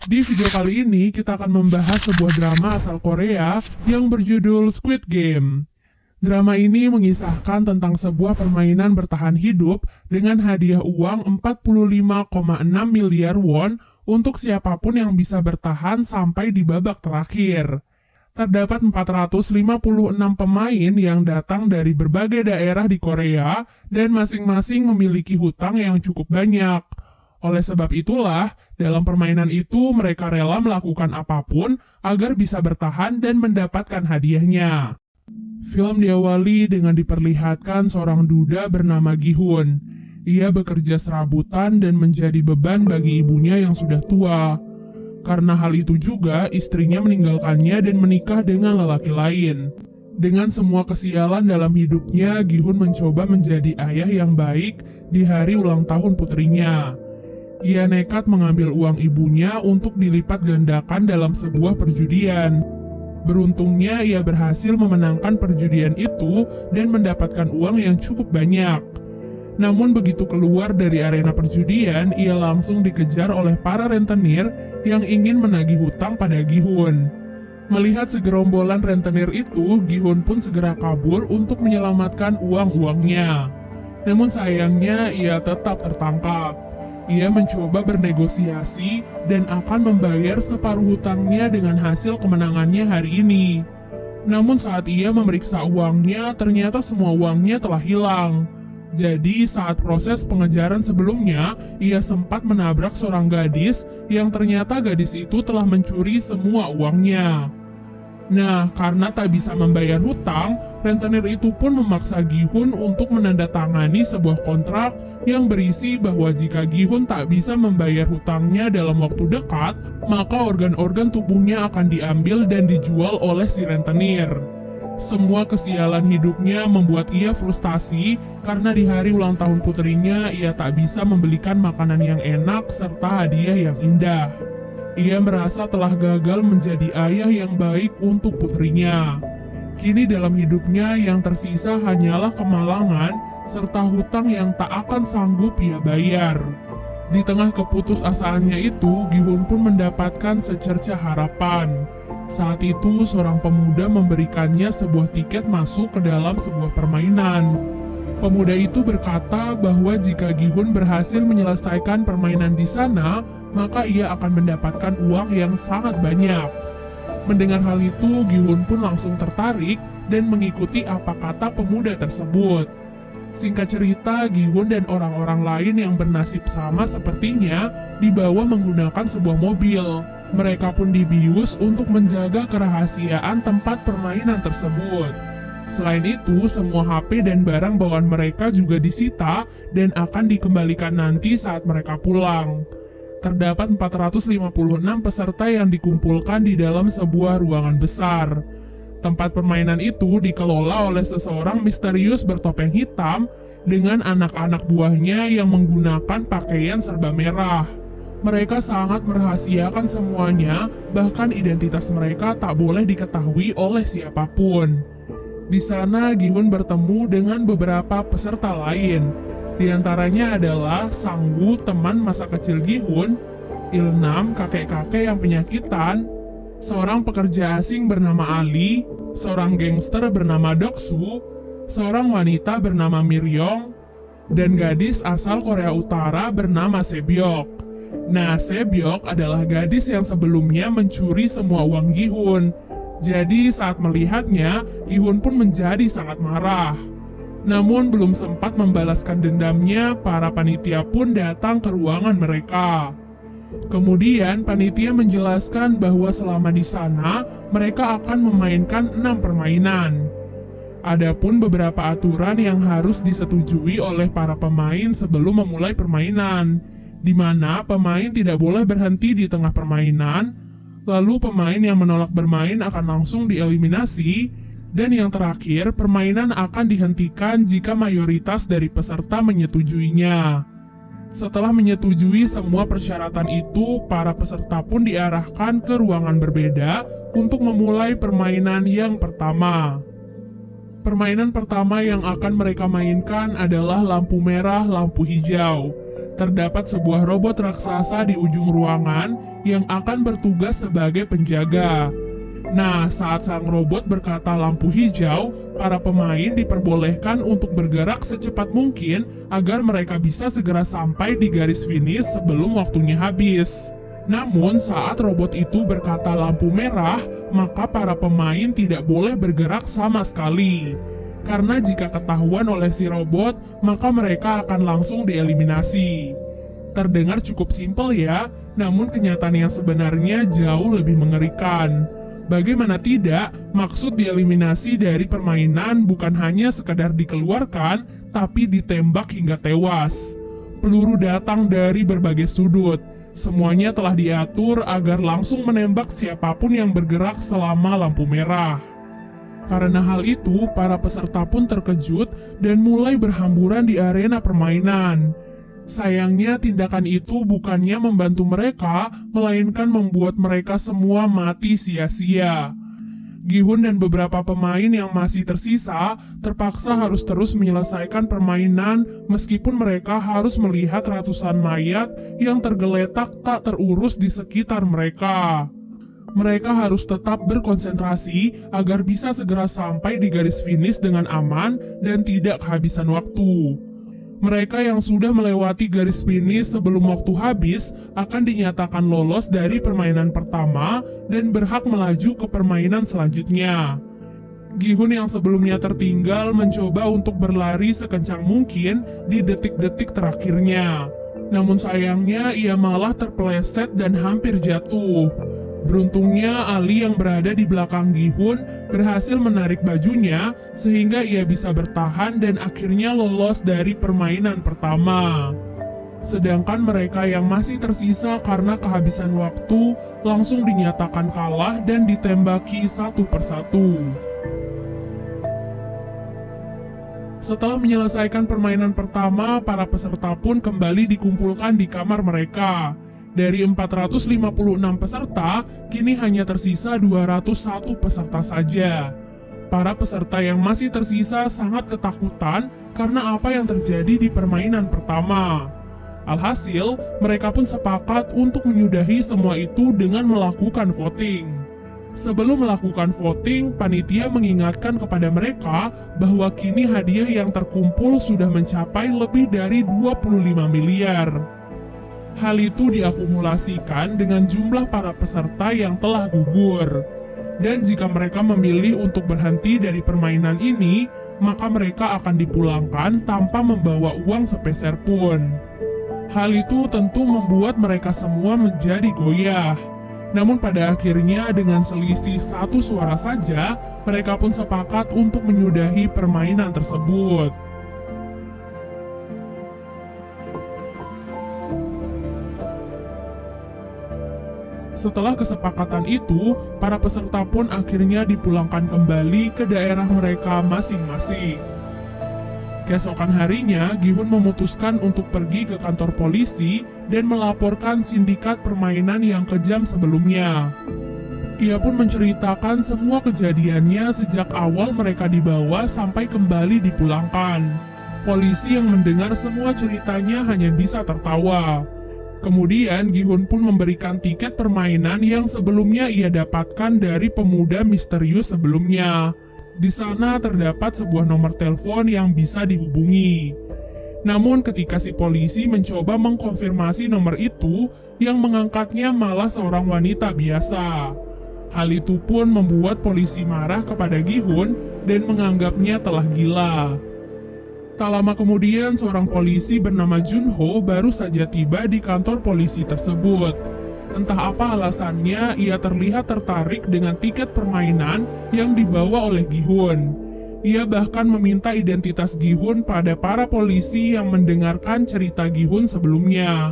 Di video kali ini kita akan membahas sebuah drama asal Korea yang berjudul Squid Game. Drama ini mengisahkan tentang sebuah permainan bertahan hidup dengan hadiah uang 45,6 miliar won untuk siapapun yang bisa bertahan sampai di babak terakhir. Terdapat 456 pemain yang datang dari berbagai daerah di Korea dan masing-masing memiliki hutang yang cukup banyak. Oleh sebab itulah, dalam permainan itu mereka rela melakukan apapun agar bisa bertahan dan mendapatkan hadiahnya. Film diawali dengan diperlihatkan seorang duda bernama Gi-hun. Ia bekerja serabutan dan menjadi beban bagi ibunya yang sudah tua. Karena hal itu juga, istrinya meninggalkannya dan menikah dengan lelaki lain. Dengan semua kesialan dalam hidupnya, Gi-hun mencoba menjadi ayah yang baik di hari ulang tahun putrinya. Ia nekat mengambil uang ibunya untuk dilipat gandakan dalam sebuah perjudian. Beruntungnya ia berhasil memenangkan perjudian itu dan mendapatkan uang yang cukup banyak. Namun begitu keluar dari arena perjudian, ia langsung dikejar oleh para rentenir yang ingin menagih hutang pada Gi-hun. Melihat segerombolan rentenir itu, Gi-hun pun segera kabur untuk menyelamatkan uang-uangnya. Namun sayangnya ia tetap tertangkap. Ia mencoba bernegosiasi dan akan membayar separuh hutangnya dengan hasil kemenangannya hari ini. Namun saat ia memeriksa uangnya, ternyata semua uangnya telah hilang. Jadi saat proses pengejaran sebelumnya, ia sempat menabrak seorang gadis yang ternyata gadis itu telah mencuri semua uangnya. Nah, karena tak bisa membayar hutang, rentenir itu pun memaksa Gi-hun untuk menandatangani sebuah kontrak yang berisi bahwa jika Gi-hun tak bisa membayar hutangnya dalam waktu dekat, maka organ-organ tubuhnya akan diambil dan dijual oleh si rentenir. Semua kesialan hidupnya membuat ia frustasi karena di hari ulang tahun putrinya ia tak bisa membelikan makanan yang enak serta hadiah yang indah. Ia merasa telah gagal menjadi ayah yang baik untuk putrinya. Kini dalam hidupnya yang tersisa hanyalah kemalangan serta hutang yang tak akan sanggup ia bayar. Di tengah keputusasaannya itu, Gi-hun pun mendapatkan secerca harapan. Saat itu, seorang pemuda memberikannya sebuah tiket masuk ke dalam sebuah permainan. Pemuda itu berkata bahwa jika Gi-hun berhasil menyelesaikan permainan di sana, maka ia akan mendapatkan uang yang sangat banyak. Mendengar hal itu, Gi-hun pun langsung tertarik dan mengikuti apa kata pemuda tersebut. Singkat cerita, Gi-hun dan orang-orang lain yang bernasib sama sepertinya dibawa menggunakan sebuah mobil. Mereka pun dibius untuk menjaga kerahasiaan tempat permainan tersebut. Selain itu, semua HP dan barang bawaan mereka juga disita dan akan dikembalikan nanti saat mereka pulang. Terdapat 456 peserta yang dikumpulkan di dalam sebuah ruangan besar. Tempat permainan itu dikelola oleh seseorang misterius bertopeng hitam dengan anak-anak buahnya yang menggunakan pakaian serba merah. Mereka sangat merahasiakan semuanya, bahkan identitas mereka tak boleh diketahui oleh siapapun. Di sana, Gi-hun bertemu dengan beberapa peserta lain. Di antaranya adalah Sang-woo, teman masa kecil Gi-hun, Il-nam, kakek-kakek yang penyakitan, seorang pekerja asing bernama Ali, seorang gangster bernama Dok-soo, seorang wanita bernama Miryong, dan gadis asal Korea Utara bernama Sebyok. Nah, Sebyok adalah gadis yang sebelumnya mencuri semua uang Gi-hun. Jadi saat melihatnya, Gi-hun pun menjadi sangat marah. Namun belum sempat membalaskan dendamnya, para panitia pun datang ke ruangan mereka. Kemudian panitia menjelaskan bahwa selama di sana, mereka akan memainkan 6 permainan. Adapun beberapa aturan yang harus disetujui oleh para pemain sebelum memulai permainan, di mana pemain tidak boleh berhenti di tengah permainan, lalu pemain yang menolak bermain akan langsung dieliminasi, dan yang terakhir, permainan akan dihentikan jika mayoritas dari peserta menyetujuinya. Setelah menyetujui semua persyaratan itu, para peserta pun diarahkan ke ruangan berbeda untuk memulai permainan yang pertama. Permainan pertama yang akan mereka mainkan adalah lampu merah, lampu hijau. Terdapat sebuah robot raksasa di ujung ruangan yang akan bertugas sebagai penjaga. Nah, saat sang robot berkata lampu hijau, para pemain diperbolehkan untuk bergerak secepat mungkin agar mereka bisa segera sampai di garis finish sebelum waktunya habis. Namun, saat robot itu berkata lampu merah, maka para pemain tidak boleh bergerak sama sekali. Karena jika ketahuan oleh si robot, maka mereka akan langsung dieliminasi. Terdengar cukup simpel ya, namun kenyataan yang sebenarnya jauh lebih mengerikan. Bagaimana tidak, maksud dieliminasi dari permainan bukan hanya sekadar dikeluarkan, tapi ditembak hingga tewas. Peluru datang dari berbagai sudut. Semuanya telah diatur agar langsung menembak siapapun yang bergerak selama lampu merah. Karena hal itu, para peserta pun terkejut dan mulai berhamburan di arena permainan. Sayangnya, tindakan itu bukannya membantu mereka, melainkan membuat mereka semua mati sia-sia. Gi-hun dan beberapa pemain yang masih tersisa terpaksa harus terus menyelesaikan permainan meskipun mereka harus melihat ratusan mayat yang tergeletak tak terurus di sekitar mereka. Mereka harus tetap berkonsentrasi agar bisa segera sampai di garis finish dengan aman dan tidak kehabisan waktu. Mereka yang sudah melewati garis finish sebelum waktu habis akan dinyatakan lolos dari permainan pertama dan berhak melaju ke permainan selanjutnya. Gi-hun yang sebelumnya tertinggal mencoba untuk berlari sekencang mungkin di detik-detik terakhirnya. Namun sayangnya ia malah terpeleset dan hampir jatuh. Beruntungnya Ali yang berada di belakang Gi-hun berhasil menarik bajunya sehingga ia bisa bertahan dan akhirnya lolos dari permainan pertama. Sedangkan mereka yang masih tersisa karena kehabisan waktu langsung dinyatakan kalah dan ditembaki satu persatu. Setelah menyelesaikan permainan pertama, para peserta pun kembali dikumpulkan di kamar mereka. Dari 456 peserta, kini hanya tersisa 201 peserta saja. Para peserta yang masih tersisa sangat ketakutan karena apa yang terjadi di permainan pertama. Alhasil, mereka pun sepakat untuk menyudahi semua itu dengan melakukan voting. Sebelum melakukan voting, panitia mengingatkan kepada mereka bahwa kini hadiah yang terkumpul sudah mencapai lebih dari 25 miliar. Hal itu diakumulasikan dengan jumlah para peserta yang telah gugur. Dan jika mereka memilih untuk berhenti dari permainan ini, maka mereka akan dipulangkan tanpa membawa uang sepeser pun. Hal itu tentu membuat mereka semua menjadi goyah. Namun pada akhirnya dengan selisih satu suara saja, mereka pun sepakat untuk menyudahi permainan tersebut. Setelah kesepakatan itu, para peserta pun akhirnya dipulangkan kembali ke daerah mereka masing-masing. Keesokan harinya, Gi-hun memutuskan untuk pergi ke kantor polisi dan melaporkan sindikat permainan yang kejam sebelumnya. Ia pun menceritakan semua kejadiannya sejak awal mereka dibawa sampai kembali dipulangkan. Polisi yang mendengar semua ceritanya hanya bisa tertawa. Kemudian Gi-hun pun memberikan tiket permainan yang sebelumnya ia dapatkan dari pemuda misterius sebelumnya. Di sana terdapat sebuah nomor telepon yang bisa dihubungi. Namun ketika si polisi mencoba mengkonfirmasi nomor itu, yang mengangkatnya malah seorang wanita biasa. Hal itu pun membuat polisi marah kepada Gi-hun dan menganggapnya telah gila. Tak lama kemudian, seorang polisi bernama Junho baru saja tiba di kantor polisi tersebut. Entah apa alasannya, ia terlihat tertarik dengan tiket permainan yang dibawa oleh Gi-hun. Ia bahkan meminta identitas Gi-hun pada para polisi yang mendengarkan cerita Gi-hun sebelumnya.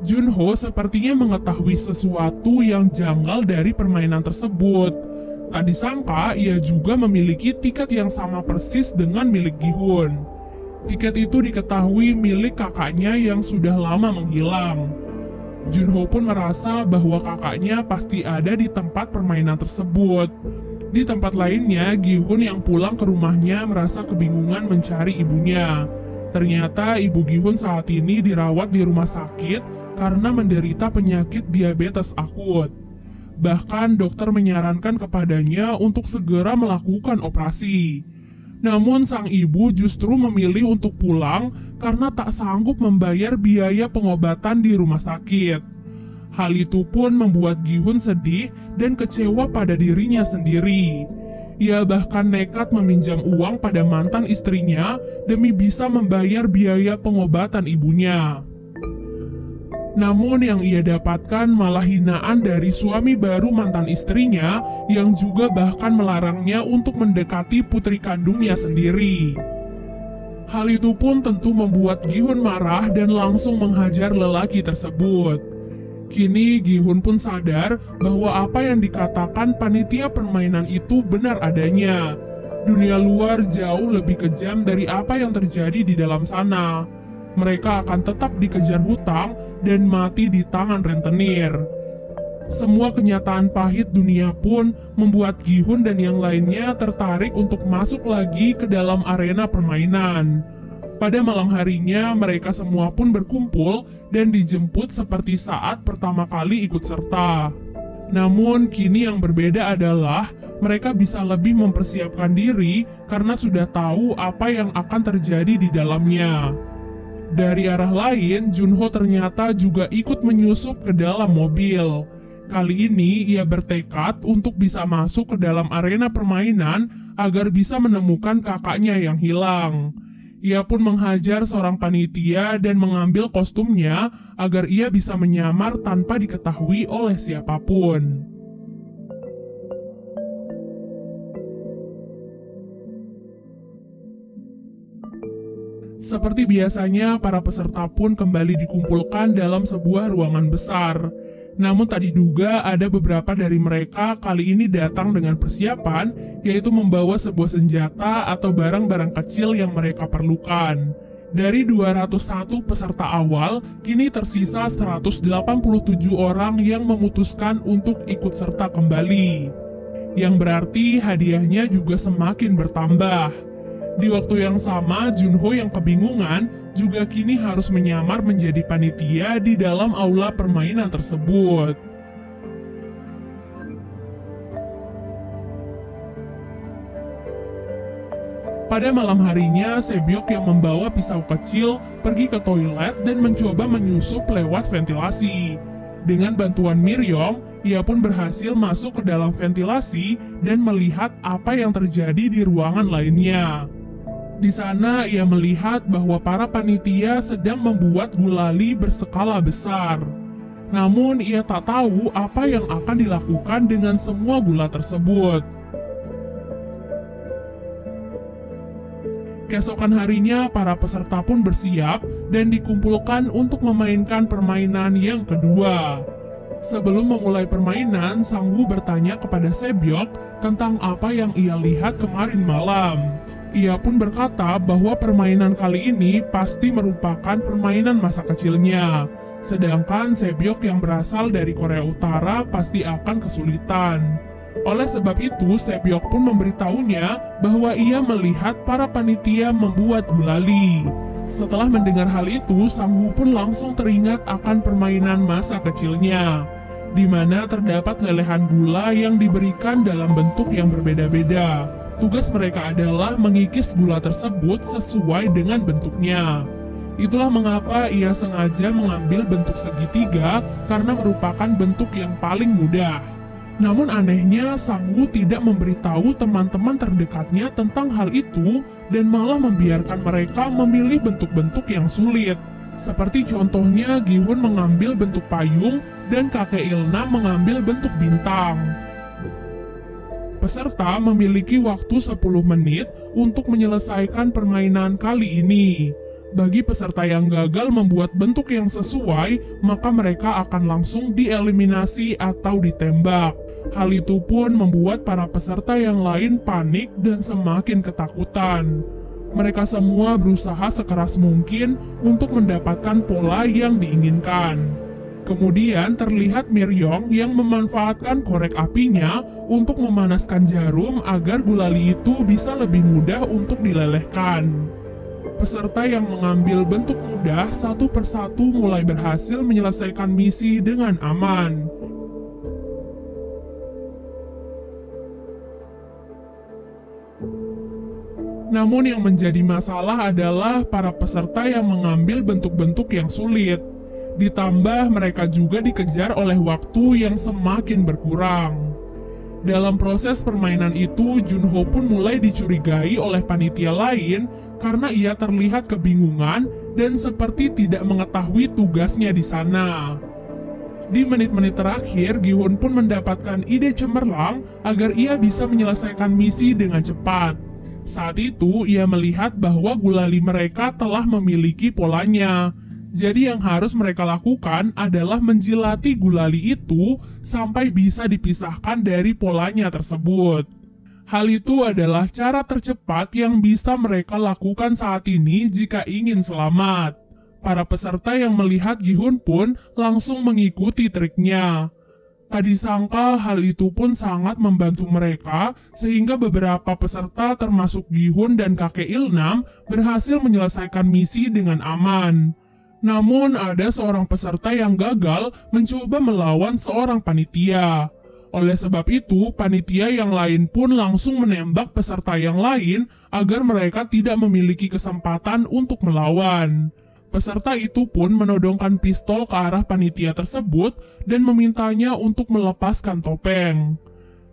Junho sepertinya mengetahui sesuatu yang janggal dari permainan tersebut. Tak disangka, ia juga memiliki tiket yang sama persis dengan milik Gi-hun. Tiket itu diketahui milik kakaknya yang sudah lama menghilang. Junho pun merasa bahwa kakaknya pasti ada di tempat permainan tersebut. Di tempat lainnya, Gi-hun yang pulang ke rumahnya merasa kebingungan mencari ibunya. Ternyata Ibu Gihun saat ini dirawat di rumah sakit karena menderita penyakit diabetes akut. Bahkan dokter menyarankan kepadanya untuk segera melakukan operasi. Namun sang ibu justru memilih untuk pulang karena tak sanggup membayar biaya pengobatan di rumah sakit. Hal itu pun membuat Gihun sedih dan kecewa pada dirinya sendiri. Ia bahkan nekat meminjam uang pada mantan istrinya demi bisa membayar biaya pengobatan ibunya. Namun yang ia dapatkan malah hinaan dari suami baru mantan istrinya yang juga bahkan melarangnya untuk mendekati putri kandungnya sendiri. Hal itu pun tentu membuat Gihun marah dan langsung menghajar lelaki tersebut. Kini Gihun pun sadar bahwa apa yang dikatakan panitia permainan itu benar adanya. Dunia luar jauh lebih kejam dari apa yang terjadi di dalam sana. Mereka akan tetap dikejar hutang dan mati di tangan rentenir. Semua kenyataan pahit dunia pun membuat Gihun dan yang lainnya tertarik untuk masuk lagi ke dalam arena permainan. Pada malam harinya, mereka semua pun berkumpul dan dijemput seperti saat pertama kali ikut serta. Namun, kini yang berbeda adalah mereka bisa lebih mempersiapkan diri karena sudah tahu apa yang akan terjadi di dalamnya. Dari arah lain, Junho ternyata juga ikut menyusup ke dalam mobil. Kali ini, ia bertekad untuk bisa masuk ke dalam arena permainan agar bisa menemukan kakaknya yang hilang. Ia pun menghajar seorang panitia dan mengambil kostumnya agar ia bisa menyamar tanpa diketahui oleh siapapun. Seperti biasanya, para peserta pun kembali dikumpulkan dalam sebuah ruangan besar. Namun tak diduga ada beberapa dari mereka kali ini datang dengan persiapan, yaitu membawa sebuah senjata atau barang-barang kecil yang mereka perlukan. Dari 201 peserta awal, kini tersisa 187 orang yang memutuskan untuk ikut serta kembali. Yang berarti hadiahnya juga semakin bertambah. Di waktu yang sama, Junho yang kebingungan juga kini harus menyamar menjadi panitia di dalam aula permainan tersebut. Pada malam harinya, Sebyok yang membawa pisau kecil pergi ke toilet dan mencoba menyusup lewat ventilasi. Dengan bantuan Miryong, ia pun berhasil masuk ke dalam ventilasi dan melihat apa yang terjadi di ruangan lainnya. Di sana ia melihat bahwa para panitia sedang membuat gulali berskala besar. Namun ia tak tahu apa yang akan dilakukan dengan semua gula tersebut. Keesokan harinya para peserta pun bersiap dan dikumpulkan untuk memainkan permainan yang kedua. Sebelum memulai permainan, Sang Woo bertanya kepada Sebyok tentang apa yang ia lihat kemarin malam. Ia pun berkata bahwa permainan kali ini pasti merupakan permainan masa kecilnya. Sedangkan Sebyok yang berasal dari Korea Utara pasti akan kesulitan. Oleh sebab itu, Sebyok pun memberitahunya bahwa ia melihat para panitia membuat gulali. Setelah mendengar hal itu, Sang Woo pun langsung teringat akan permainan masa kecilnya, di mana terdapat lelehan gula yang diberikan dalam bentuk yang berbeda-beda. Tugas mereka adalah mengikis gula tersebut sesuai dengan bentuknya. Itulah mengapa ia sengaja mengambil bentuk segitiga karena merupakan bentuk yang paling mudah. Namun anehnya, Sang Woo tidak memberitahu teman-teman terdekatnya tentang hal itu dan malah membiarkan mereka memilih bentuk-bentuk yang sulit. Seperti contohnya Gihun mengambil bentuk payung dan kakek Ilna mengambil bentuk bintang. Peserta memiliki waktu 10 menit untuk menyelesaikan permainan kali ini. Bagi peserta yang gagal membuat bentuk yang sesuai, maka mereka akan langsung dieliminasi atau ditembak. Hal itu pun membuat para peserta yang lain panik dan semakin ketakutan. Mereka semua berusaha sekeras mungkin untuk mendapatkan pola yang diinginkan. Kemudian terlihat Miryong yang memanfaatkan korek apinya untuk memanaskan jarum agar gulali itu bisa lebih mudah untuk dilelehkan. peserta yang mengambil bentuk mudah satu persatu mulai berhasil menyelesaikan misi dengan aman. Namun yang menjadi masalah adalah para peserta yang mengambil bentuk-bentuk yang sulit. Ditambah mereka juga dikejar oleh waktu yang semakin berkurang. Dalam proses permainan itu, Junho pun mulai dicurigai oleh panitia lain karena ia terlihat kebingungan dan seperti tidak mengetahui tugasnya di sana. Di menit-menit terakhir, Gi-hun pun mendapatkan ide cemerlang agar ia bisa menyelesaikan misi dengan cepat. Saat itu, ia melihat bahwa gulali mereka telah memiliki polanya. Jadi yang harus mereka lakukan adalah menjilati gulali itu sampai bisa dipisahkan dari polanya tersebut. Hal itu adalah cara tercepat yang bisa mereka lakukan saat ini jika ingin selamat. Para peserta yang melihat Gi-hun pun langsung mengikuti triknya. Tak disangka hal itu pun sangat membantu mereka sehingga beberapa peserta termasuk Gi-hun dan kakek Ilnam berhasil menyelesaikan misi dengan aman. Namun ada seorang peserta yang gagal mencoba melawan seorang panitia. Oleh sebab itu, panitia yang lain pun langsung menembak peserta yang lain agar mereka tidak memiliki kesempatan untuk melawan. Peserta itu pun menodongkan pistol ke arah panitia tersebut dan memintanya untuk melepaskan topeng.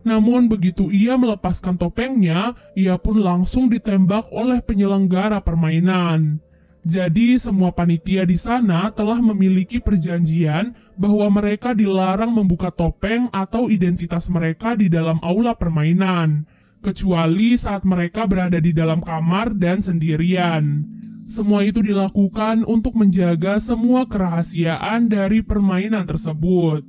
Namun begitu ia melepaskan topengnya, ia pun langsung ditembak oleh penyelenggara permainan. Jadi semua panitia di sana telah memiliki perjanjian bahwa mereka dilarang membuka topeng atau identitas mereka di dalam aula permainan, kecuali saat mereka berada di dalam kamar dan sendirian. Semua itu dilakukan untuk menjaga semua kerahasiaan dari permainan tersebut.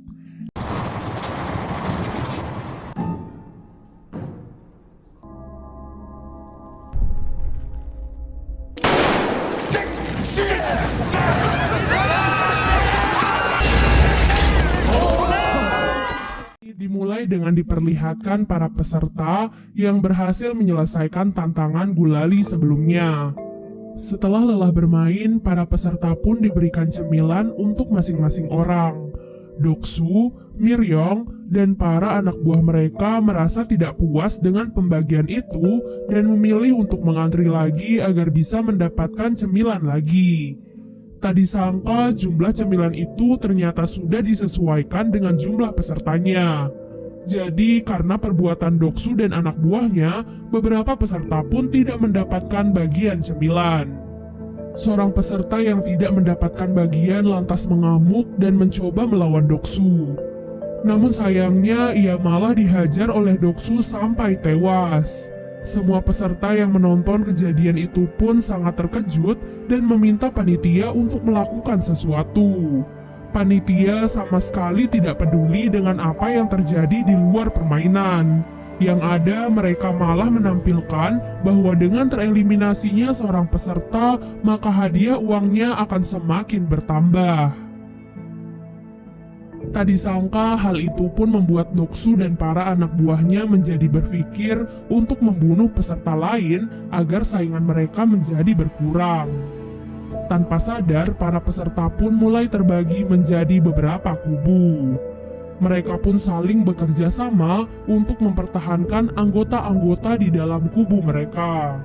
Dimulai dengan diperlihatkan para peserta yang berhasil menyelesaikan tantangan gulali sebelumnya. Setelah lelah bermain, para peserta pun diberikan cemilan untuk masing-masing orang. Doksu, Miryong, dan para anak buah mereka merasa tidak puas dengan pembagian itu dan memilih untuk mengantri lagi agar bisa mendapatkan cemilan lagi. Tak disangka jumlah cemilan itu ternyata sudah disesuaikan dengan jumlah pesertanya. Jadi karena perbuatan Doksu dan anak buahnya, beberapa peserta pun tidak mendapatkan bagian cemilan. Seorang peserta yang tidak mendapatkan bagian lantas mengamuk dan mencoba melawan Doksu. Namun sayangnya ia malah dihajar oleh Doksu sampai tewas. Semua peserta yang menonton kejadian itu pun sangat terkejut dan meminta panitia untuk melakukan sesuatu. Panitia sama sekali tidak peduli dengan apa yang terjadi di luar permainan. Yang ada mereka malah menampilkan bahwa dengan tereliminasinya seorang peserta, maka hadiah uangnya akan semakin bertambah. Tak disangka hal itu pun membuat Doksu dan para anak buahnya menjadi berpikir untuk membunuh peserta lain agar saingan mereka menjadi berkurang. Tanpa sadar, para peserta pun mulai terbagi menjadi beberapa kubu. Mereka pun saling bekerja sama untuk mempertahankan anggota-anggota di dalam kubu mereka.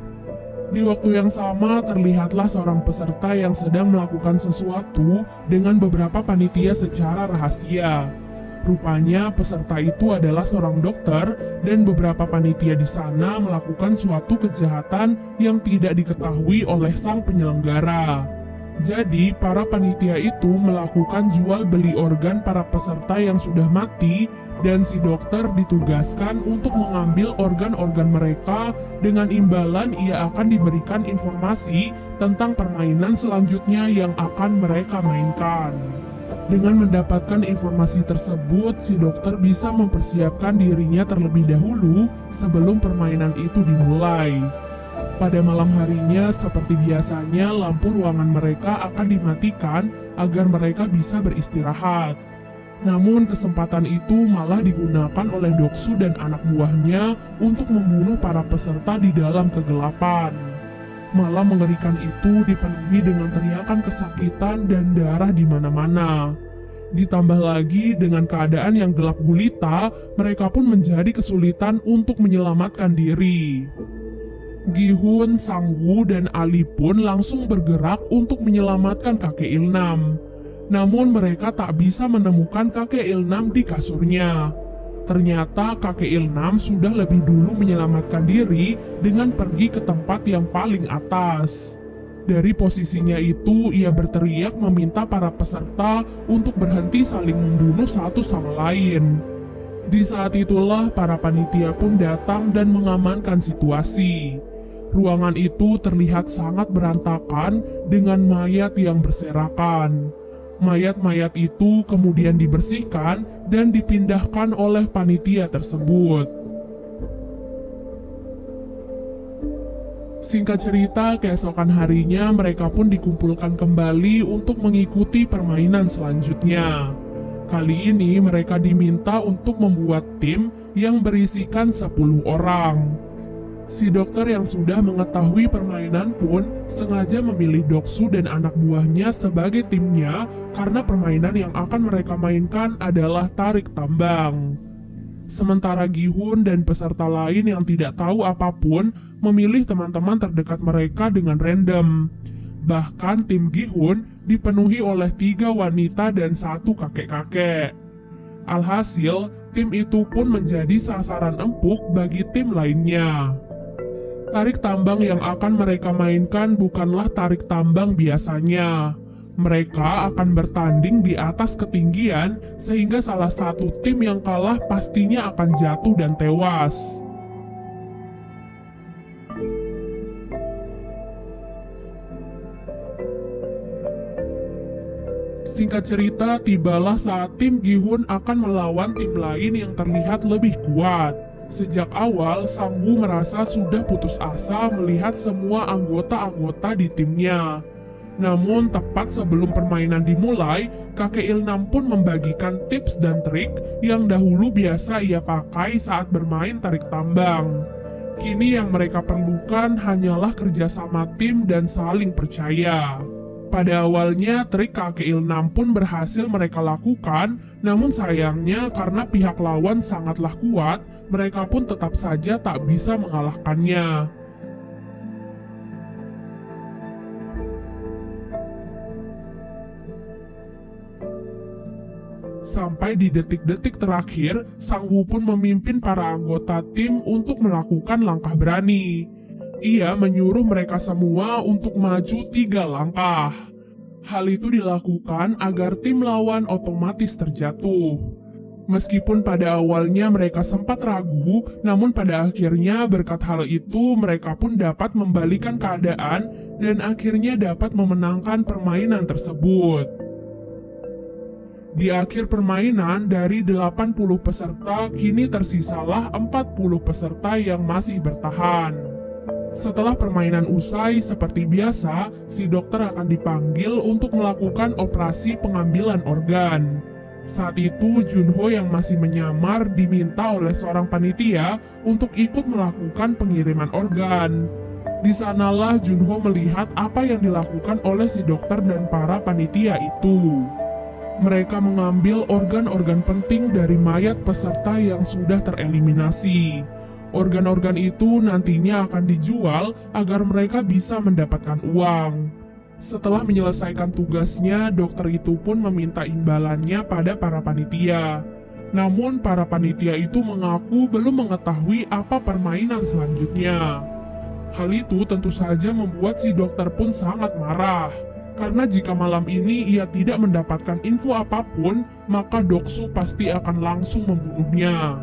Di waktu yang sama, terlihatlah seorang peserta yang sedang melakukan sesuatu dengan beberapa panitia secara rahasia. Rupanya peserta itu adalah seorang dokter dan beberapa panitia di sana melakukan suatu kejahatan yang tidak diketahui oleh sang penyelenggara. Jadi, para panitia itu melakukan jual beli organ para peserta yang sudah mati dan si dokter ditugaskan untuk mengambil organ-organ mereka dengan imbalan ia akan diberikan informasi tentang permainan selanjutnya yang akan mereka mainkan. Dengan mendapatkan informasi tersebut, si dokter bisa mempersiapkan dirinya terlebih dahulu sebelum permainan itu dimulai. Pada malam harinya, seperti biasanya, lampu ruangan mereka akan dimatikan agar mereka bisa beristirahat. Namun kesempatan itu malah digunakan oleh Doksu dan anak buahnya untuk membunuh para peserta di dalam kegelapan. Malam mengerikan itu dipenuhi dengan teriakan kesakitan dan darah di mana-mana. Ditambah lagi dengan keadaan yang gelap gulita, mereka pun menjadi kesulitan untuk menyelamatkan diri. Gi-hun, Sang-woo, dan Ali pun langsung bergerak untuk menyelamatkan kakek Ilnam. Namun mereka tak bisa menemukan kakek Ilnam di kasurnya. Ternyata kakek Ilnam sudah lebih dulu menyelamatkan diri dengan pergi ke tempat yang paling atas. Dari posisinya itu, ia berteriak meminta para peserta untuk berhenti saling membunuh satu sama lain. Di saat itulah para panitia pun datang dan mengamankan situasi. Ruangan itu terlihat sangat berantakan dengan mayat yang berserakan. Mayat-mayat itu kemudian dibersihkan dan dipindahkan oleh panitia tersebut. Singkat cerita, keesokan harinya mereka pun dikumpulkan kembali untuk mengikuti permainan selanjutnya. Kali ini mereka diminta untuk membuat tim yang berisikan 10 orang. Si dokter yang sudah mengetahui permainan pun sengaja memilih Doksu dan anak buahnya sebagai timnya karena permainan yang akan mereka mainkan adalah tarik tambang. Sementara Gi-hun dan peserta lain yang tidak tahu apapun memilih teman-teman terdekat mereka dengan random. Bahkan tim Gi-hun dipenuhi oleh 3 wanita dan 1 kakek-kakek. Alhasil, tim itu pun menjadi sasaran empuk bagi tim lainnya. Tarik tambang yang akan mereka mainkan bukanlah tarik tambang biasanya. Mereka akan bertanding di atas ketinggian sehingga salah satu tim yang kalah pastinya akan jatuh dan tewas. Singkat cerita, tibalah saat tim Gi-hun akan melawan tim lain yang terlihat lebih kuat. Sejak awal, Sang-woo merasa sudah putus asa melihat semua anggota-anggota di timnya. Namun, tepat sebelum permainan dimulai, kakek Ilnam pun membagikan tips dan trik yang dahulu biasa ia pakai saat bermain tarik tambang. Kini yang mereka perlukan hanyalah kerjasama tim dan saling percaya. Pada awalnya, trik kakek Ilnam pun berhasil mereka lakukan, namun sayangnya karena pihak lawan sangatlah kuat, mereka pun tetap saja tak bisa mengalahkannya. Sampai di detik-detik terakhir, Sang-woo pun memimpin para anggota tim untuk melakukan langkah berani. Ia menyuruh mereka semua untuk maju 3 langkah. Hal itu dilakukan agar tim lawan otomatis terjatuh. Meskipun pada awalnya mereka sempat ragu, namun pada akhirnya berkat hal itu mereka pun dapat membalikan keadaan dan akhirnya dapat memenangkan permainan tersebut. Di akhir permainan, dari 80 peserta, kini tersisalah 40 peserta yang masih bertahan. Setelah permainan usai, seperti biasa, si dokter akan dipanggil untuk melakukan operasi pengambilan organ. Saat itu, Junho yang masih menyamar diminta oleh seorang panitia untuk ikut melakukan pengiriman organ. Di sanalah Junho melihat apa yang dilakukan oleh si dokter dan para panitia itu. Mereka mengambil organ-organ penting dari mayat peserta yang sudah tereliminasi. Organ-organ itu nantinya akan dijual agar mereka bisa mendapatkan uang. Setelah menyelesaikan tugasnya, dokter itu pun meminta imbalannya pada para panitia. Namun para panitia itu mengaku belum mengetahui apa permainan selanjutnya. Hal itu tentu saja membuat si dokter pun sangat marah. Karena jika malam ini ia tidak mendapatkan info apapun, maka Doksu pasti akan langsung membunuhnya.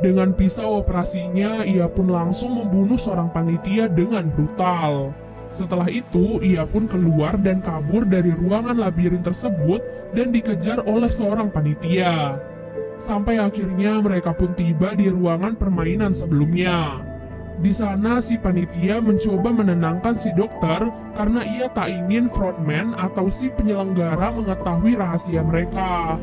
Dengan pisau operasinya, ia pun langsung membunuh seorang panitia dengan brutal. Setelah itu, ia pun keluar dan kabur dari ruangan labirin tersebut dan dikejar oleh seorang panitia. Sampai akhirnya mereka pun tiba di ruangan permainan sebelumnya. Di sana si panitia mencoba menenangkan si dokter karena ia tak ingin frontman atau si penyelenggara mengetahui rahasia mereka.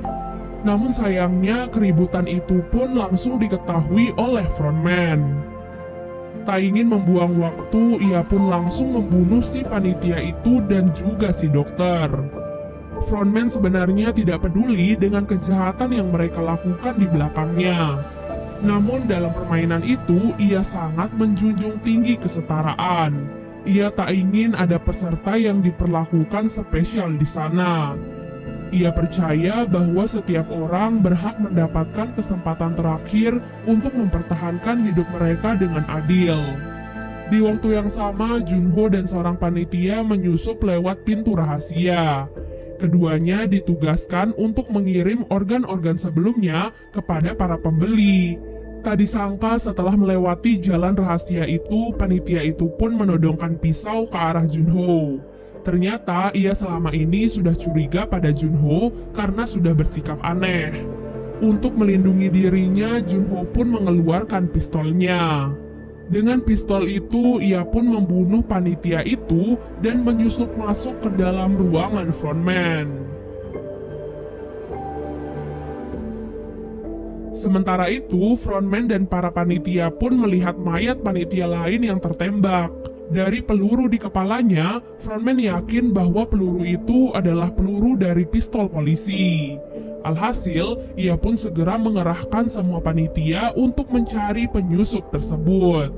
Namun sayangnya keributan itu pun langsung diketahui oleh frontman. Tak ingin membuang waktu, ia pun langsung membunuh si panitia itu dan juga si dokter. Frontman sebenarnya tidak peduli dengan kejahatan yang mereka lakukan di belakangnya. Namun dalam permainan itu, ia sangat menjunjung tinggi kesetaraan. Ia tak ingin ada peserta yang diperlakukan spesial di sana. Ia percaya bahwa setiap orang berhak mendapatkan kesempatan terakhir untuk mempertahankan hidup mereka dengan adil. Di waktu yang sama, Junho dan seorang panitia menyusup lewat pintu rahasia. Keduanya ditugaskan untuk mengirim organ-organ sebelumnya kepada para pembeli. Tak disangka setelah melewati jalan rahasia itu, panitia itu pun menodongkan pisau ke arah Junho. Ternyata ia selama ini sudah curiga pada Junho karena sudah bersikap aneh. Untuk melindungi dirinya, Junho pun mengeluarkan pistolnya. Dengan pistol itu, ia pun membunuh panitia itu dan menyusup masuk ke dalam ruangan frontman. Sementara itu, frontman dan para panitia pun melihat mayat panitia lain yang tertembak. Dari peluru di kepalanya, frontman yakin bahwa peluru itu adalah peluru dari pistol polisi. Alhasil, ia pun segera mengerahkan semua panitia untuk mencari penyusup tersebut.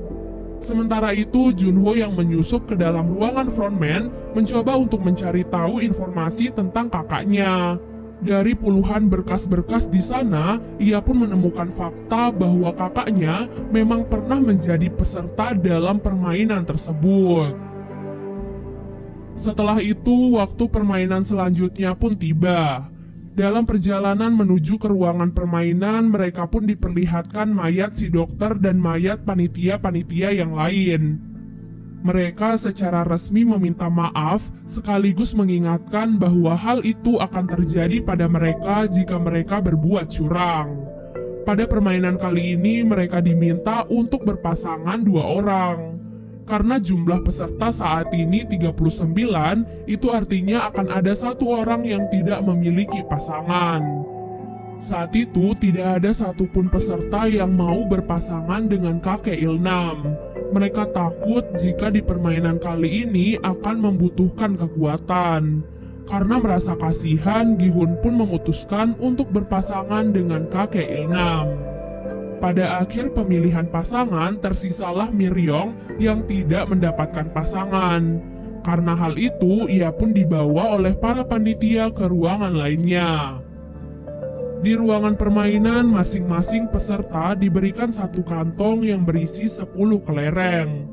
Sementara itu, Junho yang menyusup ke dalam ruangan frontman mencoba untuk mencari tahu informasi tentang kakaknya. Dari puluhan berkas-berkas di sana, ia pun menemukan fakta bahwa kakaknya memang pernah menjadi peserta dalam permainan tersebut. Setelah itu, waktu permainan selanjutnya pun tiba. Dalam perjalanan menuju ke ruangan permainan, mereka pun diperlihatkan mayat si dokter dan mayat panitia-panitia yang lain. Mereka secara resmi meminta maaf, sekaligus mengingatkan bahwa hal itu akan terjadi pada mereka jika mereka berbuat curang. Pada permainan kali ini, mereka diminta untuk berpasangan 2 orang. Karena jumlah peserta saat ini 39, itu artinya akan ada 1 orang yang tidak memiliki pasangan. Saat itu, tidak ada satupun peserta yang mau berpasangan dengan kakek Ilnam. Mereka takut jika di permainan kali ini akan membutuhkan kekuatan. Karena merasa kasihan, Gi-hun pun memutuskan untuk berpasangan dengan kakek Ilnam. Pada akhir pemilihan pasangan, tersisalah Miryong yang tidak mendapatkan pasangan. Karena hal itu, ia pun dibawa oleh para panitia ke ruangan lainnya. Di ruangan permainan, masing-masing peserta diberikan 1 kantong yang berisi 10 kelereng.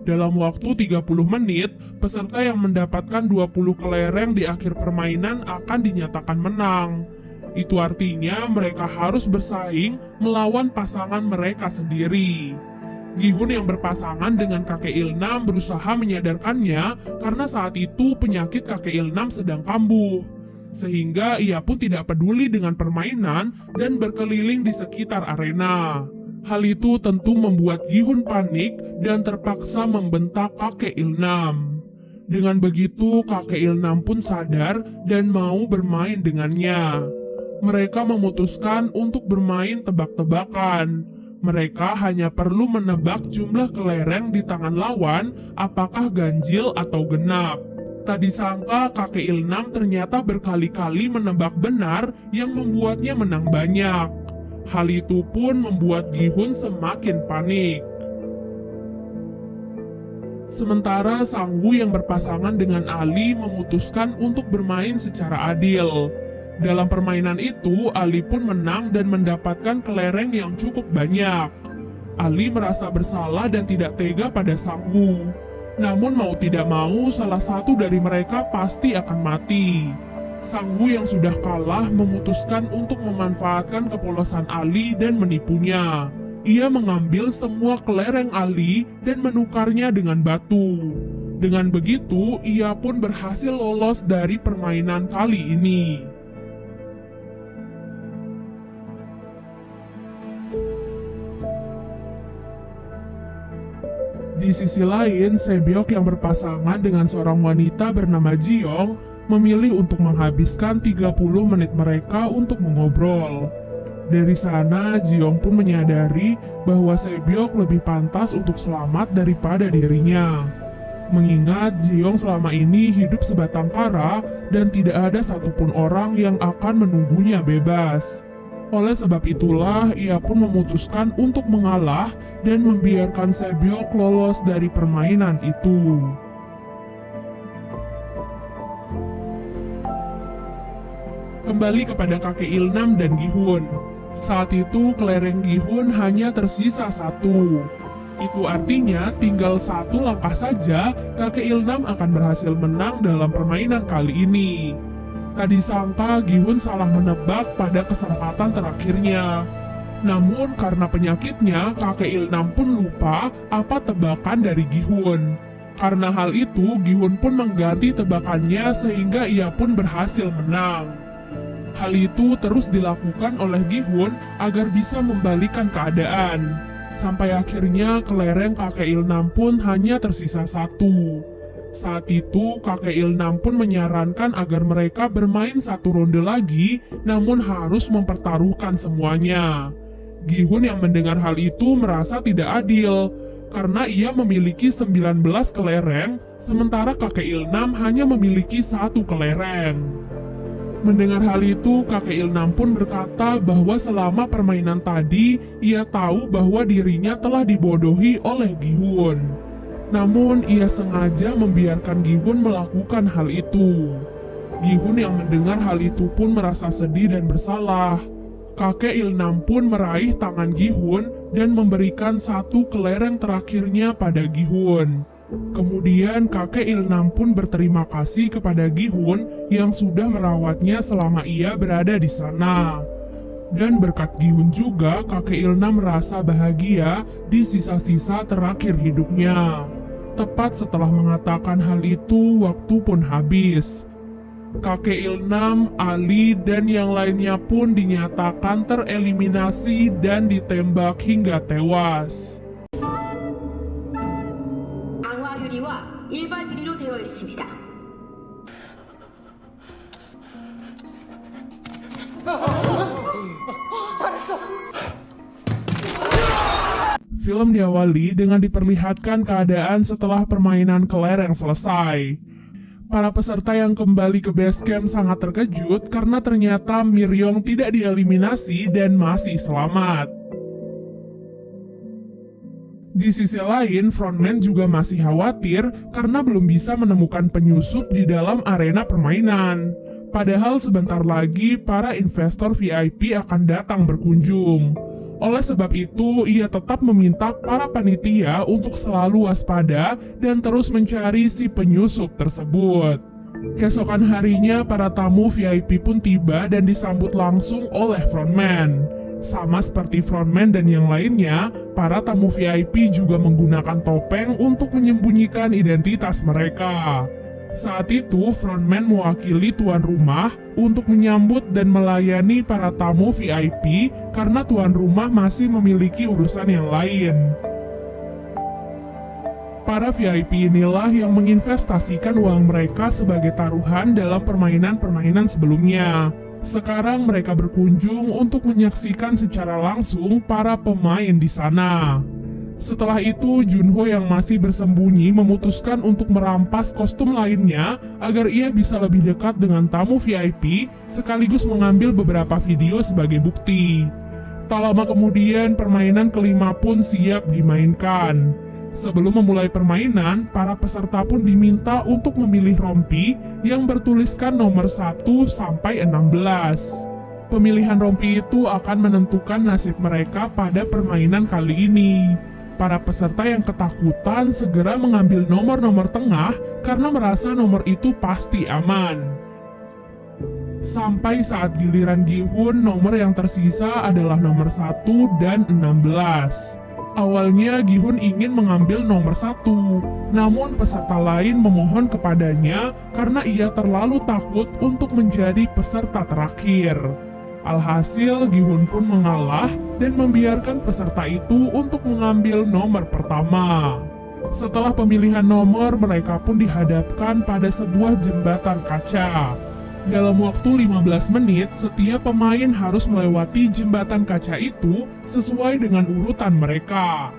Dalam waktu 30 menit, peserta yang mendapatkan 20 kelereng di akhir permainan akan dinyatakan menang. Itu artinya mereka harus bersaing melawan pasangan mereka sendiri. Gi-hun yang berpasangan dengan kakek Ilnam berusaha menyadarkannya karena saat itu penyakit kakek Ilnam sedang kambuh. Sehingga ia pun tidak peduli dengan permainan dan berkeliling di sekitar arena. Hal itu tentu membuat Gi-hun panik dan terpaksa membentak kakek Ilnam. Dengan begitu, kakek Ilnam pun sadar dan mau bermain dengannya. Mereka memutuskan untuk bermain tebak-tebakan. Mereka hanya perlu menebak jumlah kelereng di tangan lawan, apakah ganjil atau genap. Tak disangka kakek Ilnam ternyata berkali-kali menebak benar yang membuatnya menang banyak. Hal itu pun membuat Gi-hun semakin panik. Sementara Sang-woo yang berpasangan dengan Ali memutuskan untuk bermain secara adil. Dalam permainan itu, Ali pun menang dan mendapatkan kelereng yang cukup banyak. Ali merasa bersalah dan tidak tega pada Sang-woo. Namun mau tidak mau, salah satu dari mereka pasti akan mati. Sang-woo yang sudah kalah memutuskan untuk memanfaatkan kepolosan Ali dan menipunya. Ia mengambil semua kelereng Ali dan menukarnya dengan batu. Dengan begitu, ia pun berhasil lolos dari permainan kali ini. Di sisi lain, Sebyok yang berpasangan dengan seorang wanita bernama Ji-young memilih untuk menghabiskan 30 menit mereka untuk mengobrol. Dari sana, Jeong pun menyadari bahwa Sebyok lebih pantas untuk selamat daripada dirinya. Mengingat Jeong selama ini hidup sebatang kara dan tidak ada satupun orang yang akan menunggunya bebas. Oleh sebab itulah, ia pun memutuskan untuk mengalah dan membiarkan Sebyok lolos dari permainan itu. Kembali kepada kakek Ilnam dan Gi-hun. Saat itu kelereng Gi-hun hanya tersisa satu. Itu artinya tinggal satu langkah saja kakek Ilnam akan berhasil menang dalam permainan kali ini. Tadi sangka Gi-hun salah menebak pada kesempatan terakhirnya. Namun karena penyakitnya, kakek Ilnam pun lupa apa tebakan dari Gi-hun. Karena hal itu, Gi-hun pun mengganti tebakannya sehingga ia pun berhasil menang. Hal itu terus dilakukan oleh Gi-hun agar bisa membalikan keadaan. Sampai akhirnya kelereng kakek Ilnam pun hanya tersisa satu. Saat itu kakek Ilnam pun menyarankan agar mereka bermain satu ronde lagi, namun harus mempertaruhkan semuanya. Gi-hun yang mendengar hal itu merasa tidak adil, karena ia memiliki 19 kelereng, sementara kakek Ilnam hanya memiliki satu kelereng. Mendengar hal itu, kakek Ilnam pun berkata bahwa selama permainan tadi, ia tahu bahwa dirinya telah dibodohi oleh Gi-hun. Namun, ia sengaja membiarkan Gi-hun melakukan hal itu. Gi-hun yang mendengar hal itu pun merasa sedih dan bersalah. Kakek Ilnam pun meraih tangan Gi-hun dan memberikan satu kelereng terakhirnya pada Gi-hun. Kemudian kakek Ilnam pun berterima kasih kepada Gi-hun yang sudah merawatnya selama ia berada di sana. Dan berkat Gi-hun juga kakek Ilnam merasa bahagia di sisa-sisa terakhir hidupnya. Tepat setelah mengatakan hal itu, waktu pun habis. Kakek Ilnam, Ali, dan yang lainnya pun dinyatakan tereliminasi dan ditembak hingga tewas. 일반 유리로 되어 있습니다. Film diawali dengan diperlihatkan keadaan setelah permainan kelereng selesai. Para peserta yang kembali ke base camp sangat terkejut karena ternyata Miryong tidak dieliminasi dan masih selamat. Di sisi lain, frontman juga masih khawatir karena belum bisa menemukan penyusup di dalam arena permainan. Padahal sebentar lagi para investor VIP akan datang berkunjung. Oleh sebab itu, ia tetap meminta para panitia untuk selalu waspada dan terus mencari si penyusup tersebut. Keesokan harinya, para tamu VIP pun tiba dan disambut langsung oleh frontman. Sama seperti frontman dan yang lainnya, para tamu VIP juga menggunakan topeng untuk menyembunyikan identitas mereka. Saat itu, frontman mewakili tuan rumah untuk menyambut dan melayani para tamu VIP karena tuan rumah masih memiliki urusan yang lain. Para VIP inilah yang menginvestasikan uang mereka sebagai taruhan dalam permainan-permainan sebelumnya. Sekarang mereka berkunjung untuk menyaksikan secara langsung para pemain di sana. Setelah itu, Junho yang masih bersembunyi memutuskan untuk merampas kostum lainnya agar ia bisa lebih dekat dengan tamu VIP sekaligus mengambil beberapa video sebagai bukti. Tak lama kemudian, permainan kelima pun siap dimainkan. Sebelum memulai permainan, para peserta pun diminta untuk memilih rompi yang bertuliskan nomor 1 sampai 16. Pemilihan rompi itu akan menentukan nasib mereka pada permainan kali ini. Para peserta yang ketakutan segera mengambil nomor-nomor tengah karena merasa nomor itu pasti aman. Sampai saat giliran Gi-hun, nomor yang tersisa adalah nomor 1 dan 16. Awalnya Gi-hun ingin mengambil nomor 1, namun peserta lain memohon kepadanya karena ia terlalu takut untuk menjadi peserta terakhir. Alhasil, Gi-hun pun mengalah dan membiarkan peserta itu untuk mengambil nomor pertama. Setelah pemilihan nomor, mereka pun dihadapkan pada sebuah jembatan kaca. Dalam waktu 15 menit, setiap pemain harus melewati jembatan kaca itu sesuai dengan urutan mereka.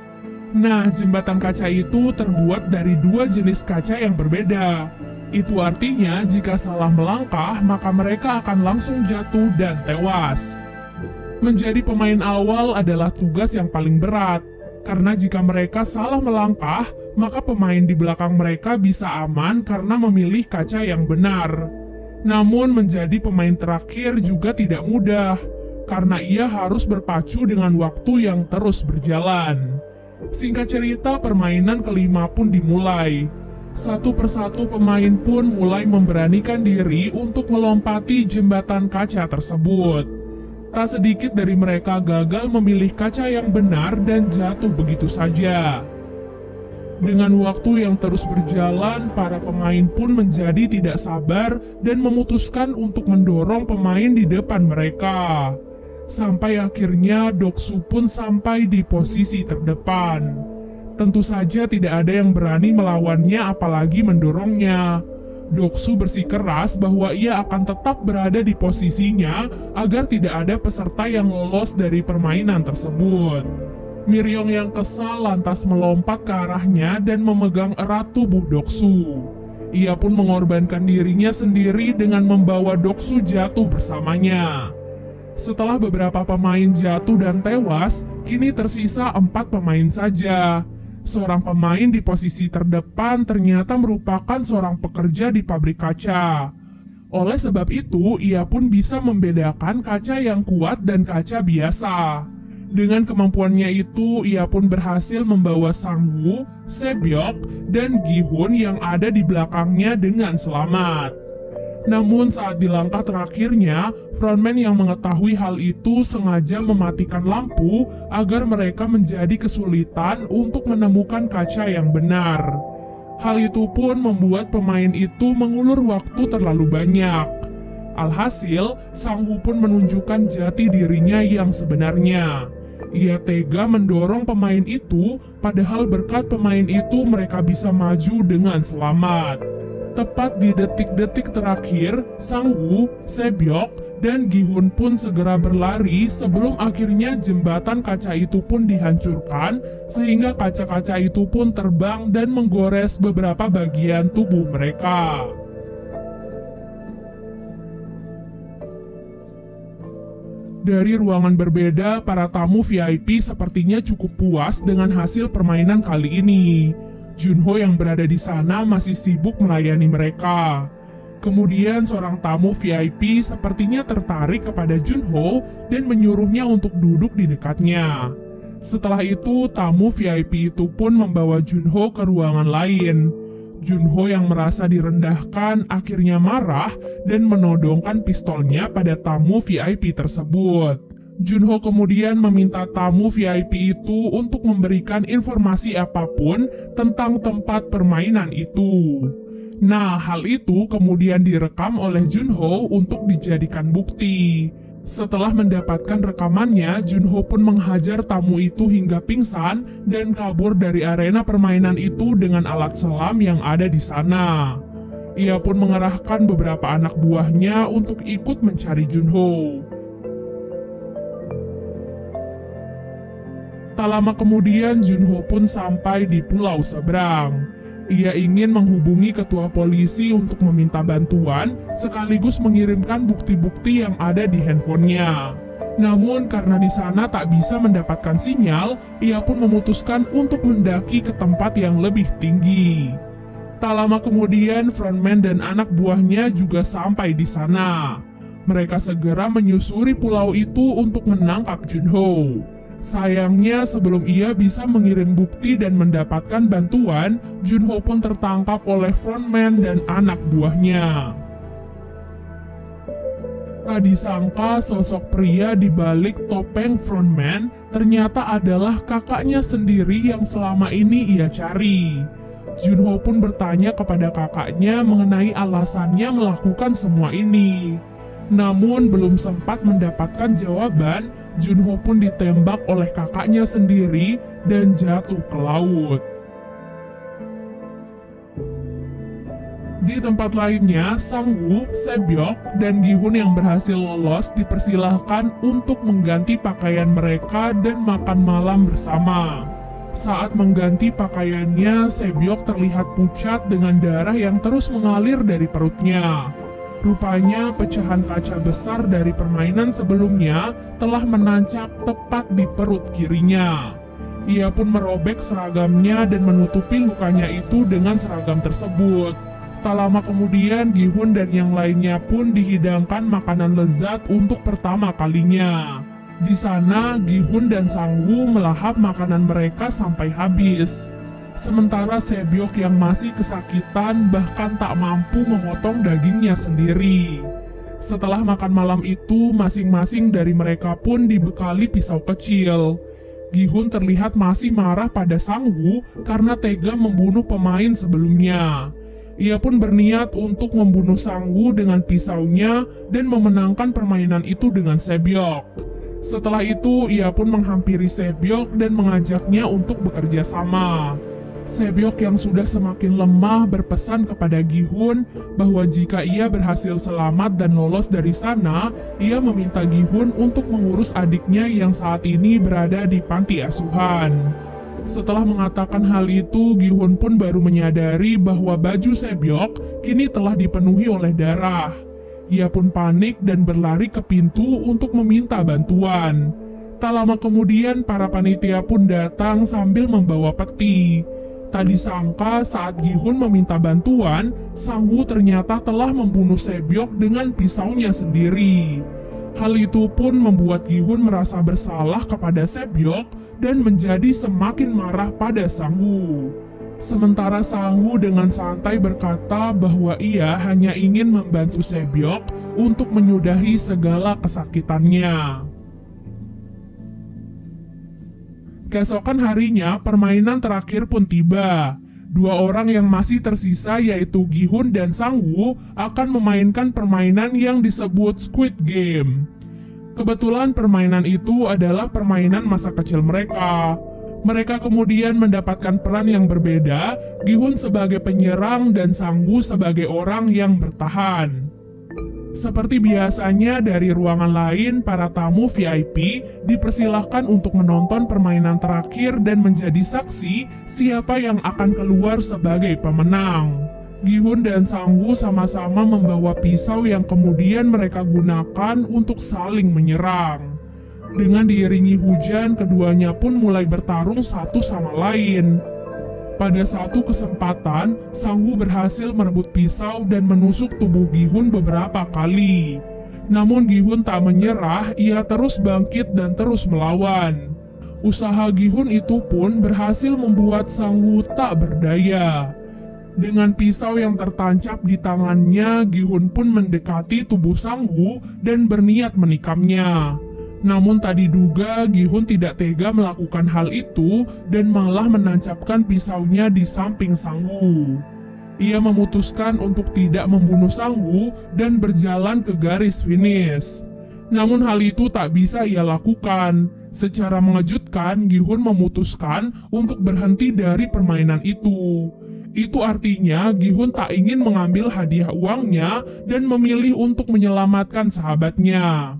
Nah, jembatan kaca itu terbuat dari dua jenis kaca yang berbeda. Itu artinya jika salah melangkah, maka mereka akan langsung jatuh dan tewas. Menjadi pemain awal adalah tugas yang paling berat, karena jika mereka salah melangkah, maka pemain di belakang mereka bisa aman karena memilih kaca yang benar. Namun menjadi pemain terakhir juga tidak mudah, karena ia harus berpacu dengan waktu yang terus berjalan. Singkat cerita, permainan kelima pun dimulai. Satu persatu pemain pun mulai memberanikan diri untuk melompati jembatan kaca tersebut. Tak sedikit dari mereka gagal memilih kaca yang benar dan jatuh begitu saja. Dengan waktu yang terus berjalan, para pemain pun menjadi tidak sabar dan memutuskan untuk mendorong pemain di depan mereka. Sampai akhirnya Doksu pun sampai di posisi terdepan. Tentu saja tidak ada yang berani melawannya apalagi mendorongnya. Doksu bersikeras bahwa ia akan tetap berada di posisinya agar tidak ada peserta yang lolos dari permainan tersebut. Miryong yang kesal lantas melompat ke arahnya dan memegang erat tubuh Doksu. Ia pun mengorbankan dirinya sendiri dengan membawa Doksu jatuh bersamanya. Setelah beberapa pemain jatuh dan tewas, kini tersisa 4 pemain saja. Seorang pemain di posisi terdepan ternyata merupakan seorang pekerja di pabrik kaca. Oleh sebab itu, ia pun bisa membedakan kaca yang kuat dan kaca biasa. Dengan kemampuannya itu, ia pun berhasil membawa Sang-woo, Se-byok, dan Gi-hun yang ada di belakangnya dengan selamat. Namun saat di langkah terakhirnya, frontman yang mengetahui hal itu sengaja mematikan lampu agar mereka menjadi kesulitan untuk menemukan kaca yang benar. Hal itu pun membuat pemain itu mengulur waktu terlalu banyak. Alhasil, Sang-woo pun menunjukkan jati dirinya yang sebenarnya. Ia tega mendorong pemain itu, padahal berkat pemain itu mereka bisa maju dengan selamat. Tepat di detik-detik terakhir, Sang-woo, Se-byok, dan Gi-hun pun segera berlari sebelum akhirnya jembatan kaca itu pun dihancurkan, sehingga kaca-kaca itu pun terbang dan menggores beberapa bagian tubuh mereka. Dari ruangan berbeda, para tamu VIP sepertinya cukup puas dengan hasil permainan kali ini. Junho yang berada di sana masih sibuk melayani mereka. Kemudian seorang tamu VIP sepertinya tertarik kepada Junho dan menyuruhnya untuk duduk di dekatnya. Setelah itu, tamu VIP itu pun membawa Junho ke ruangan lain. Junho yang merasa direndahkan akhirnya marah dan menodongkan pistolnya pada tamu VIP tersebut. Junho kemudian meminta tamu VIP itu untuk memberikan informasi apapun tentang tempat permainan itu. Nah, hal itu kemudian direkam oleh Junho untuk dijadikan bukti. Setelah mendapatkan rekamannya, Junho pun menghajar tamu itu hingga pingsan dan kabur dari arena permainan itu dengan alat selam yang ada di sana. Ia pun mengerahkan beberapa anak buahnya untuk ikut mencari Junho. Tak lama kemudian, Junho pun sampai di pulau seberang. Ia ingin menghubungi ketua polisi untuk meminta bantuan, sekaligus mengirimkan bukti-bukti yang ada di handphonenya. Namun karena di sana tak bisa mendapatkan sinyal, ia pun memutuskan untuk mendaki ke tempat yang lebih tinggi. Tak lama kemudian, frontman dan anak buahnya juga sampai di sana. Mereka segera menyusuri pulau itu untuk menangkap Junho. Sayangnya sebelum ia bisa mengirim bukti dan mendapatkan bantuan, Junho pun tertangkap oleh frontman dan anak buahnya. Tak disangka sosok pria di balik topeng frontman ternyata adalah kakaknya sendiri yang selama ini ia cari. Junho pun bertanya kepada kakaknya mengenai alasannya melakukan semua ini. Namun belum sempat mendapatkan jawaban, Junho pun ditembak oleh kakaknya sendiri dan jatuh ke laut. Di tempat lainnya, Sang-woo, Sebyok, dan Gi-hun yang berhasil lolos dipersilahkan untuk mengganti pakaian mereka dan makan malam bersama. Saat mengganti pakaiannya, Sebyok terlihat pucat dengan darah yang terus mengalir dari perutnya. Rupanya pecahan kaca besar dari permainan sebelumnya telah menancap tepat di perut kirinya. Ia pun merobek seragamnya dan menutupi lukanya itu dengan seragam tersebut. Tak lama kemudian, Gi-hun dan yang lainnya pun dihidangkan makanan lezat untuk pertama kalinya. Di sana, Gi-hun dan Sang-woo melahap makanan mereka sampai habis. Sementara Sebyok yang masih kesakitan bahkan tak mampu memotong dagingnya sendiri. Setelah makan malam itu, masing-masing dari mereka pun dibekali pisau kecil. Gi-hun terlihat masih marah pada Sang-woo karena tega membunuh pemain sebelumnya. Ia pun berniat untuk membunuh Sang-woo dengan pisaunya dan memenangkan permainan itu dengan Sebyok. Setelah itu, ia pun menghampiri Sebyok dan mengajaknya untuk bekerja sama. Sebyok yang sudah semakin lemah berpesan kepada Gi-hun bahwa jika ia berhasil selamat dan lolos dari sana, ia meminta Gi-hun untuk mengurus adiknya yang saat ini berada di panti asuhan. Setelah mengatakan hal itu, Gi-hun pun baru menyadari bahwa baju Sebyok kini telah dipenuhi oleh darah. Ia pun panik dan berlari ke pintu untuk meminta bantuan. Tak lama kemudian, para panitia pun datang sambil membawa peti. Tak disangka saat Gi-hun meminta bantuan, Sang-woo ternyata telah membunuh Sebyok dengan pisaunya sendiri. Hal itu pun membuat Gi-hun merasa bersalah kepada Sebyok dan menjadi semakin marah pada Sang-woo. Sementara Sang-woo dengan santai berkata bahwa ia hanya ingin membantu Sebyok untuk menyudahi segala kesakitannya. Keesokan harinya, permainan terakhir pun tiba. Dua orang yang masih tersisa yaitu Gi-hun dan Sang-woo akan memainkan permainan yang disebut Squid Game. Kebetulan permainan itu adalah permainan masa kecil mereka. Mereka kemudian mendapatkan peran yang berbeda, Gi-hun sebagai penyerang dan Sang-woo sebagai orang yang bertahan. Seperti biasanya, dari ruangan lain, para tamu VIP dipersilahkan untuk menonton permainan terakhir dan menjadi saksi siapa yang akan keluar sebagai pemenang. Gi-hun dan Sang-woo sama-sama membawa pisau yang kemudian mereka gunakan untuk saling menyerang. Dengan diiringi hujan, keduanya pun mulai bertarung satu sama lain. Pada satu kesempatan, Sang-woo berhasil merebut pisau dan menusuk tubuh Gi-hun beberapa kali. Namun Gi-hun tak menyerah, ia terus bangkit dan terus melawan. Usaha Gi-hun itu pun berhasil membuat Sang-woo tak berdaya. Dengan pisau yang tertancap di tangannya, Gi-hun pun mendekati tubuh Sang-woo dan berniat menikamnya. Namun tak diduga, Gi-hun tidak tega melakukan hal itu dan malah menancapkan pisaunya di samping Sang-woo. Ia memutuskan untuk tidak membunuh Sang-woo dan berjalan ke garis finish. Namun hal itu tak bisa ia lakukan. Secara mengejutkan, Gi-hun memutuskan untuk berhenti dari permainan itu. Itu artinya Gi-hun tak ingin mengambil hadiah uangnya dan memilih untuk menyelamatkan sahabatnya.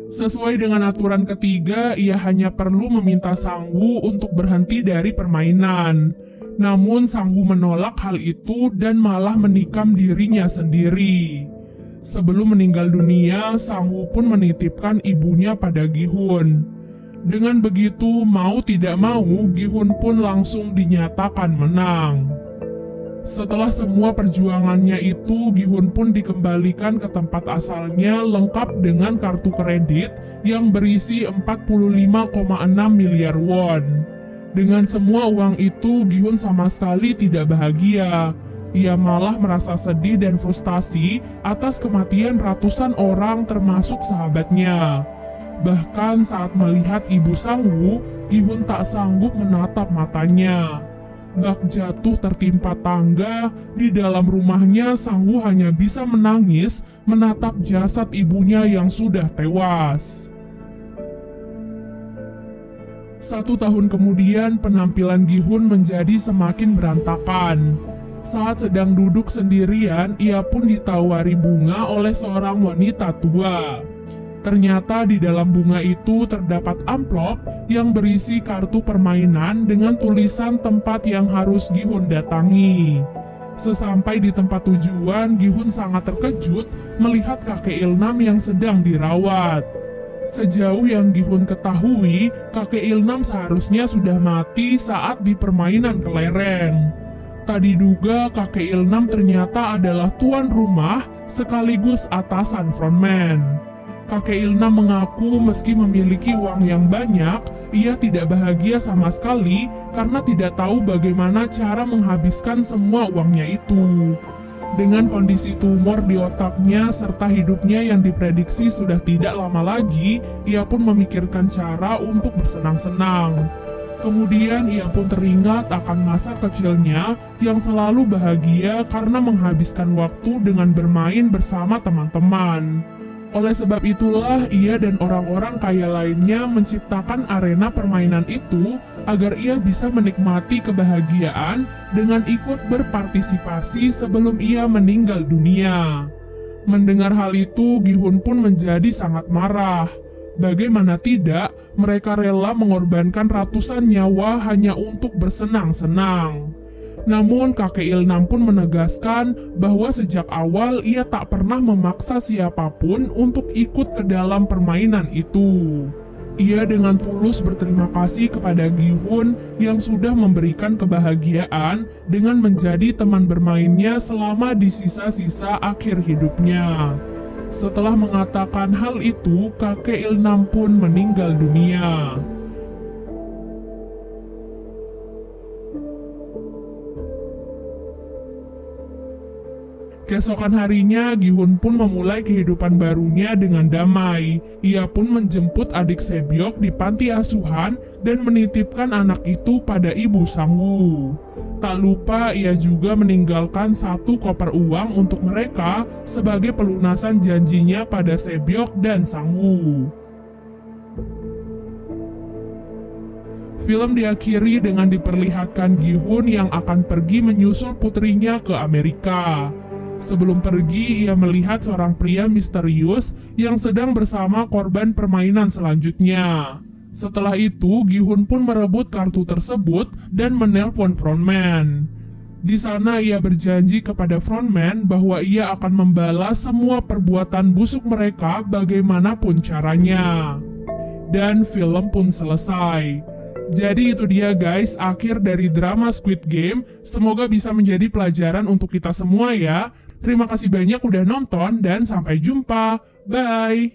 Sesuai dengan aturan ketiga, ia hanya perlu meminta Sang-woo untuk berhenti dari permainan. Namun Sang-woo menolak hal itu dan malah menikam dirinya sendiri. Sebelum meninggal dunia, Sang-woo pun menitipkan ibunya pada Gi-hun. Dengan begitu, mau tidak mau, Gi-hun pun langsung dinyatakan menang. Setelah semua perjuangannya itu, Gi-hun pun dikembalikan ke tempat asalnya lengkap dengan kartu kredit yang berisi 45,6 miliar won. Dengan semua uang itu, Gi-hun sama sekali tidak bahagia. Ia malah merasa sedih dan frustasi atas kematian ratusan orang termasuk sahabatnya. Bahkan saat melihat ibu Sang-woo, Gi-hun tak sanggup menatap matanya. Bak jatuh tertimpa tangga, di dalam rumahnya Sang-woo hanya bisa menangis menatap jasad ibunya yang sudah tewas. 1 tahun kemudian, penampilan Gi-hun menjadi semakin berantakan. Saat sedang duduk sendirian, ia pun ditawari bunga oleh seorang wanita tua. Ternyata di dalam bunga itu terdapat amplop yang berisi kartu permainan dengan tulisan tempat yang harus Gi-hun datangi. Sesampai di tempat tujuan, Gi-hun sangat terkejut melihat kakek Ilnam yang sedang dirawat. Sejauh yang Gi-hun ketahui, kakek Ilnam seharusnya sudah mati saat di permainan kelereng. Tak diduga kakek Ilnam ternyata adalah tuan rumah sekaligus atasan frontman. Kakek Ilnam mengaku meski memiliki uang yang banyak, ia tidak bahagia sama sekali karena tidak tahu bagaimana cara menghabiskan semua uangnya itu. Dengan kondisi tumor di otaknya serta hidupnya yang diprediksi sudah tidak lama lagi, ia pun memikirkan cara untuk bersenang-senang. Kemudian ia pun teringat akan masa kecilnya yang selalu bahagia karena menghabiskan waktu dengan bermain bersama teman-teman. Oleh sebab itulah ia dan orang-orang kaya lainnya menciptakan arena permainan itu agar ia bisa menikmati kebahagiaan dengan ikut berpartisipasi sebelum ia meninggal dunia. Mendengar hal itu, Gi-hun pun menjadi sangat marah. Bagaimana tidak, mereka rela mengorbankan ratusan nyawa hanya untuk bersenang-senang. Namun kakek Ilnam pun menegaskan bahwa sejak awal ia tak pernah memaksa siapapun untuk ikut ke dalam permainan itu. Ia dengan tulus berterima kasih kepada Gi-hun yang sudah memberikan kebahagiaan dengan menjadi teman bermainnya selama di sisa-sisa akhir hidupnya. Setelah mengatakan hal itu, kakek Ilnam pun meninggal dunia. Keesokan harinya, Gi-hun pun memulai kehidupan barunya dengan damai. Ia pun menjemput adik Sebyok di panti asuhan dan menitipkan anak itu pada ibu Sang-woo. Tak lupa ia juga meninggalkan 1 koper uang untuk mereka sebagai pelunasan janjinya pada Sebyok dan Sang-woo. Film diakhiri dengan diperlihatkan Gi-hun yang akan pergi menyusul putrinya ke Amerika. Sebelum pergi, ia melihat seorang pria misterius yang sedang bersama korban permainan selanjutnya. Setelah itu, Gi-hun pun merebut kartu tersebut dan menelpon frontman. Di sana ia berjanji kepada frontman bahwa ia akan membalas semua perbuatan busuk mereka bagaimanapun caranya. Dan film pun selesai. Jadi itu dia guys, akhir dari drama Squid Game. Semoga bisa menjadi pelajaran untuk kita semua ya. Terima kasih banyak udah nonton dan sampai jumpa. Bye!